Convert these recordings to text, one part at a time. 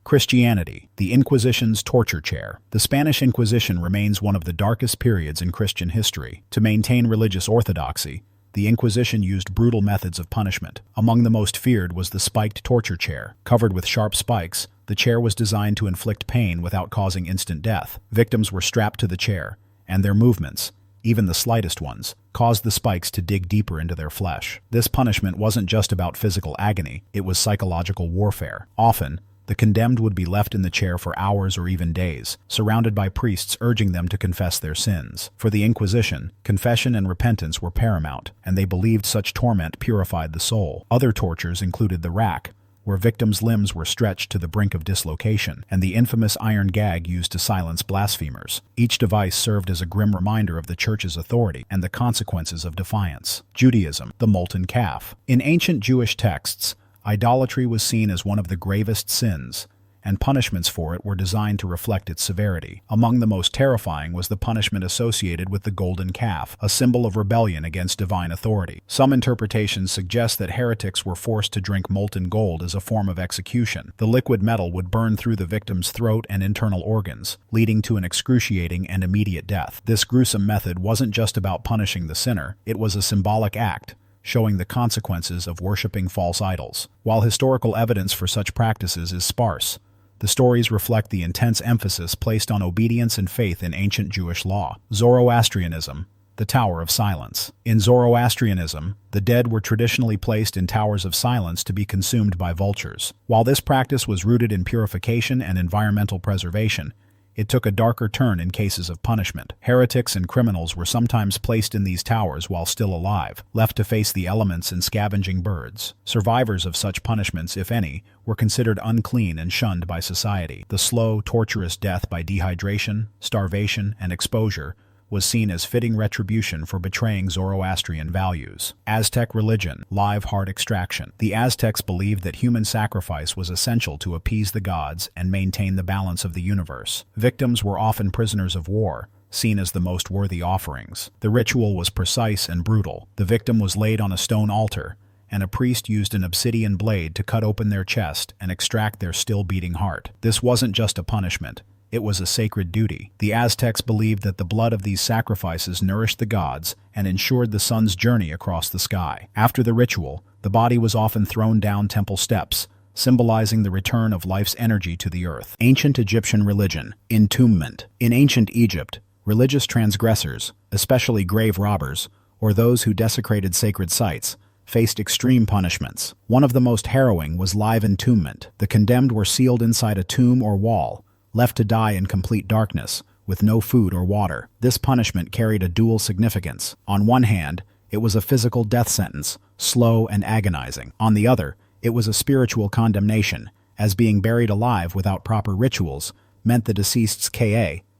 Christianity, the Inquisition's torture chair. The Spanish Inquisition remains one of the darkest periods in Christian history. To maintain religious orthodoxy, the Inquisition used brutal methods of punishment. Among the most feared was the spiked torture chair. Covered with sharp spikes, the chair was designed to inflict pain without causing instant death. Victims were strapped to the chair, and their movements, even the slightest ones, caused the spikes to dig deeper into their flesh. This punishment wasn't just about physical agony, it was psychological warfare. Often, the condemned would be left in the chair for hours or even days, surrounded by priests urging them to confess their sins. For the Inquisition, confession and repentance were paramount, and they believed such torment purified the soul. Other tortures included the rack, where victims' limbs were stretched to the brink of dislocation, and the infamous iron gag used to silence blasphemers. Each device served as a grim reminder of the Church's authority and the consequences of defiance. Judaism, the molten calf. In ancient Jewish texts, idolatry was seen as one of the gravest sins, and punishments for it were designed to reflect its severity. Among the most terrifying was the punishment associated with the golden calf, a symbol of rebellion against divine authority. Some interpretations suggest that heretics were forced to drink molten gold as a form of execution. The liquid metal would burn through the victim's throat and internal organs, leading to an excruciating and immediate death. This gruesome method wasn't just about punishing the sinner, it was a symbolic act, showing the consequences of worshipping false idols. While historical evidence for such practices is sparse, the stories reflect the intense emphasis placed on obedience and faith in ancient Jewish law. Zoroastrianism, the Tower of Silence. In Zoroastrianism, the dead were traditionally placed in towers of silence to be consumed by vultures. While this practice was rooted in purification and environmental preservation, it took a darker turn in cases of punishment. Heretics and criminals were sometimes placed in these towers while still alive, left to face the elements and scavenging birds. Survivors of such punishments, if any, were considered unclean and shunned by society. The slow, torturous death by dehydration, starvation, and exposure was seen as fitting retribution for betraying Zoroastrian values. Aztec religion, live heart extraction. The Aztecs believed that human sacrifice was essential to appease the gods and maintain the balance of the universe. Victims were often prisoners of war, seen as the most worthy offerings. The ritual was precise and brutal. The victim was laid on a stone altar, and a priest used an obsidian blade to cut open their chest and extract their still-beating heart. This wasn't just a punishment. It was a sacred duty. The Aztecs believed that the blood of these sacrifices nourished the gods and ensured the sun's journey across the sky. After the ritual, the body was often thrown down temple steps, symbolizing the return of life's energy to the earth. Ancient Egyptian religion, entombment. In ancient Egypt, religious transgressors, especially grave robbers, or those who desecrated sacred sites, faced extreme punishments. One of the most harrowing was live entombment. The condemned were sealed inside a tomb or wall, left to die in complete darkness, with no food or water. This punishment carried a dual significance. On one hand, it was a physical death sentence, slow and agonizing. On the other, it was a spiritual condemnation, as being buried alive without proper rituals meant the deceased's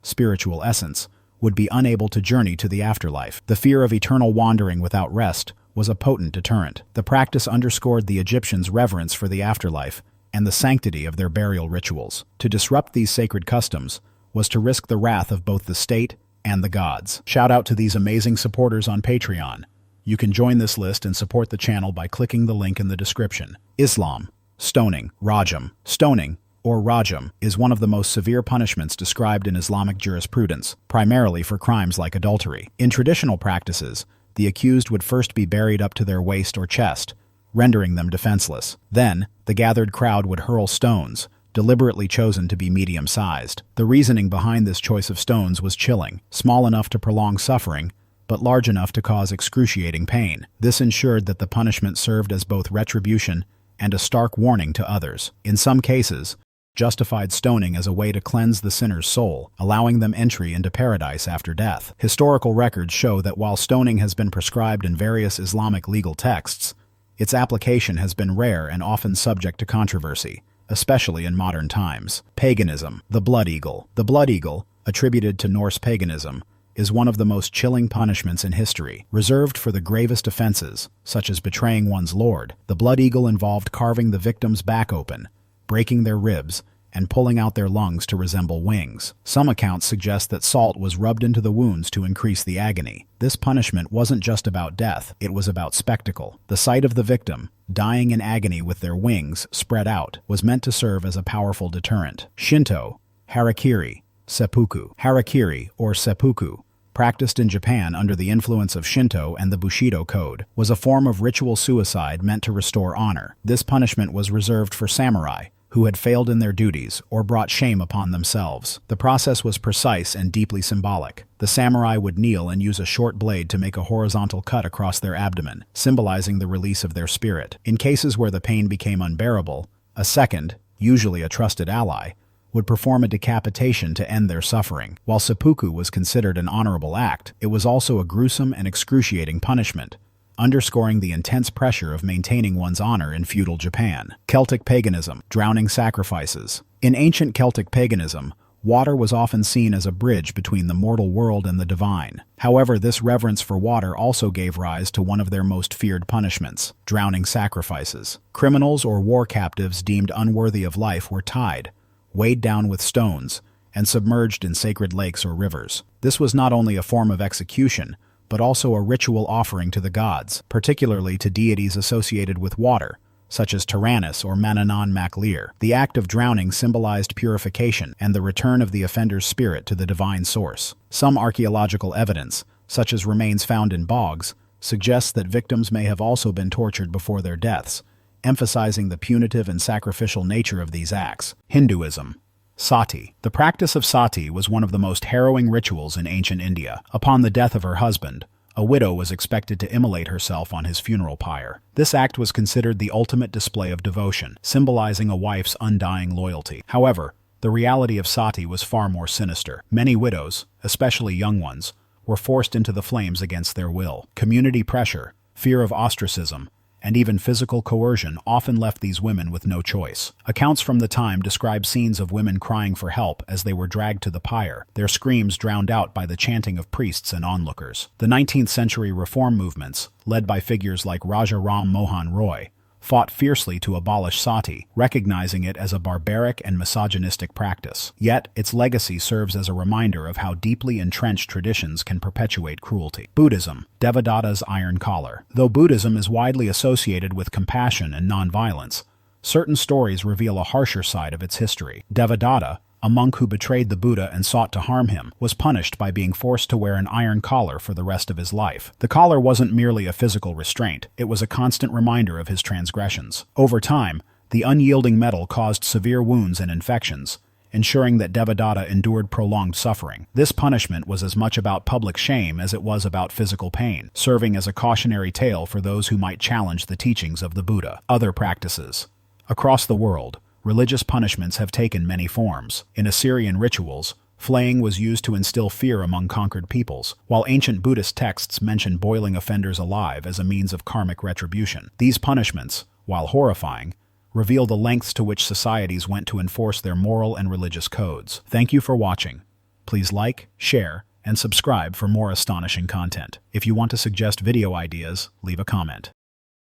spiritual essence, would be unable to journey to the afterlife. The fear of eternal wandering without rest was a potent deterrent. The practice underscored the Egyptians' reverence for the afterlife and the sanctity of their burial rituals. To disrupt these sacred customs was to risk the wrath of both the state and the gods. Shout out to these amazing supporters on Patreon. You can join this list and support the channel by clicking the link in the description. Islam, stoning, Rajm. Stoning, or Rajm, is one of the most severe punishments described in Islamic jurisprudence, primarily for crimes like adultery. In traditional practices, the accused would first be buried up to their waist or chest, rendering them defenseless. Then, the gathered crowd would hurl stones, deliberately chosen to be medium-sized. The reasoning behind this choice of stones was chilling, small enough to prolong suffering, but large enough to cause excruciating pain. This ensured that the punishment served as both retribution and a stark warning to others. In some cases, justified stoning as a way to cleanse the sinner's soul, allowing them entry into paradise after death. Historical records show that while stoning has been prescribed in various Islamic legal texts, its application has been rare and often subject to controversy, especially in modern times. Paganism, the blood eagle. The blood eagle, attributed to Norse paganism, is one of the most chilling punishments in history. Reserved for the gravest offenses, such as betraying one's lord, the blood eagle involved carving the victim's back open, breaking their ribs, and pulling out their lungs to resemble wings. Some accounts suggest that salt was rubbed into the wounds to increase the agony. This punishment wasn't just about death, it was about spectacle. The sight of the victim, dying in agony with their wings spread out, was meant to serve as a powerful deterrent. Shinto, Hara-kiri, Seppuku. Hara-kiri, or seppuku, practiced in Japan under the influence of Shinto and the Bushido Code, was a form of ritual suicide meant to restore honor. This punishment was reserved for samurai, who had failed in their duties or brought shame upon themselves. The process was precise and deeply symbolic. The samurai would kneel and use a short blade to make a horizontal cut across their abdomen, symbolizing the release of their spirit. In cases where the pain became unbearable, a second, usually a trusted ally, would perform a decapitation to end their suffering. While seppuku was considered an honorable act, it was also a gruesome and excruciating punishment, underscoring the intense pressure of maintaining one's honor in feudal Japan. Celtic paganism, drowning sacrifices. In ancient Celtic paganism, water was often seen as a bridge between the mortal world and the divine. However, this reverence for water also gave rise to one of their most feared punishments: drowning sacrifices. Criminals or war captives deemed unworthy of life were tied, weighed down with stones, and submerged in sacred lakes or rivers. This was not only a form of execution, but also a ritual offering to the gods, particularly to deities associated with water, such as Tyrannus or Manannán mac Lir. The act of drowning symbolized purification and the return of the offender's spirit to the divine source. Some archaeological evidence, such as remains found in bogs, suggests that victims may have also been tortured before their deaths, emphasizing the punitive and sacrificial nature of these acts. Hinduism. Sati. The practice of sati was one of the most harrowing rituals in ancient India. Upon the death of her husband, a widow was expected to immolate herself on his funeral pyre. This act was considered the ultimate display of devotion, symbolizing a wife's undying loyalty. However, the reality of sati was far more sinister. Many widows, especially young ones, were forced into the flames against their will. Community pressure, fear of ostracism, and even physical coercion often left these women with no choice. Accounts from the time describe scenes of women crying for help as they were dragged to the pyre, their screams drowned out by the chanting of priests and onlookers. The 19th century reform movements, led by figures like Raja Ram Mohan Roy, fought fiercely to abolish sati, recognizing it as a barbaric and misogynistic practice. Yet, its legacy serves as a reminder of how deeply entrenched traditions can perpetuate cruelty. Buddhism, Devadatta's iron collar. Though Buddhism is widely associated with compassion and nonviolence, certain stories reveal a harsher side of its history. Devadatta, a monk who betrayed the Buddha and sought to harm him, was punished by being forced to wear an iron collar for the rest of his life. The collar wasn't merely a physical restraint, it was a constant reminder of his transgressions. Over time, the unyielding metal caused severe wounds and infections, ensuring that Devadatta endured prolonged suffering. This punishment was as much about public shame as it was about physical pain, serving as a cautionary tale for those who might challenge the teachings of the Buddha. Other practices. Across the world, religious punishments have taken many forms. In Assyrian rituals, flaying was used to instill fear among conquered peoples, while ancient Buddhist texts mention boiling offenders alive as a means of karmic retribution. These punishments, while horrifying, reveal the lengths to which societies went to enforce their moral and religious codes. Thank you for watching. Please like, share, and subscribe for more astonishing content. If you want to suggest video ideas, leave a comment.